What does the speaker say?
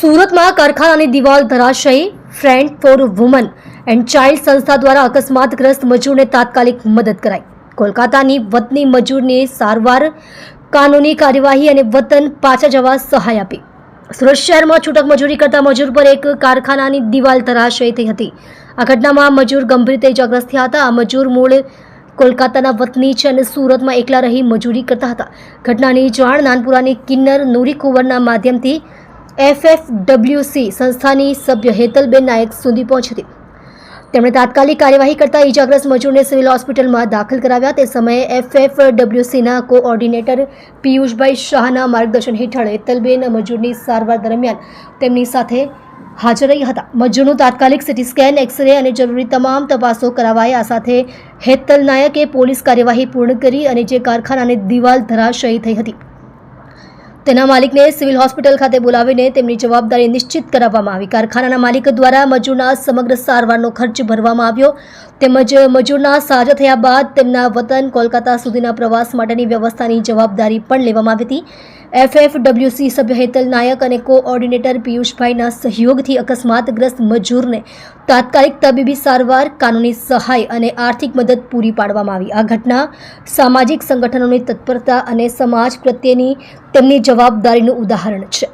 સુરતમાં કારખાનાની દિવાલ ધરાશયી friend for woman and child સંસ્થા દ્વારા અકસ્માતગ્રસ્ત મજૂરને તાત્કાલિક મદદ કરાઈ. કોલકાતાની વતની મજૂરને સારવાર, કાનૂની કાર્યવાહી અને વતન પાછા જવા સહાય આપી. સુરત શહેરમાં છૂટક મજૂરી કરતા મજૂર પર એક કારખાનાની દિવાલ ધરાશયી થઈ હતી. આ ઘટનામાં મજૂર ગંભીર રીતે ઇજાગ્રસ્ત થયા હતા. આ મજૂર મૂળ કોલકાતાના વતની છે અને સુરતમાં એકલા રહી મજૂરી કરતા હતા. ઘટનાની જાણ નાનપુરાની કિન્નર નૂરી કુંવરના માધ્યમથી FFWC સંસ્થાની સભ્ય હેતલબેન નાયક સુધી પહોંચી હતી. તેમણે તાત્કાલિક કાર્યવાહી કરતા ઇજાગ્રસ્ત મજૂરને સિવિલ હોસ્પિટલમાં દાખલ કરાવ્યા. તે સમયે FFWCના કોઓર્ડિનેટર પિયુષભાઈ શાહના માર્ગદર્શન હેઠળ હેતલબેન મજૂરની સારવાર દરમિયાન તેમની સાથે હાજર રહ્યા હતા. મજૂરનું તાત્કાલિક સિટી સ્કેન, એક્સરે અને જરૂરી તમામ તપાસો કરાવાઈ. આ સાથે હેતલ નાયકે પોલીસ કાર્યવાહી પૂર્ણ કરી અને જે કારખાનાની દિવાલ ધરાશયી થઈ હતી તેના માલિકને સિવિલ હોસ્પિટલ ખાતે બોલાવીને તેમની જવાબદારી નિશ્ચિત કરાવવામાં આવી. કારખાનાના માલિક દ્વારા મજૂરના સમગ્ર સારવારનો ખર્ચ ભરવામાં આવ્યો તેમજ મજૂરના સાજા થયા બાદ તેમના વતન કોલકાતા સુધીના પ્રવાસ માટેની વ્યવસ્થાની જવાબદારી પણ લેવામાં આવી હતી. FFWC સભ્ય હેતલ નાયક અને કોઓર્ડિનેટર પિયુષભાઈના સહયોગથી અકસ્માતગ્રસ્ત મજૂરને તાત્કાલિક તબીબી સારવાર, કાનૂની સહાય અને આર્થિક મદદ પૂરી પાડવામાં આવી. આ ઘટના સામાજિક સંગઠનોની તત્પરતા અને સમાજ પ્રત્યેની તેમની જવાબદારીનું ઉદાહરણ છે.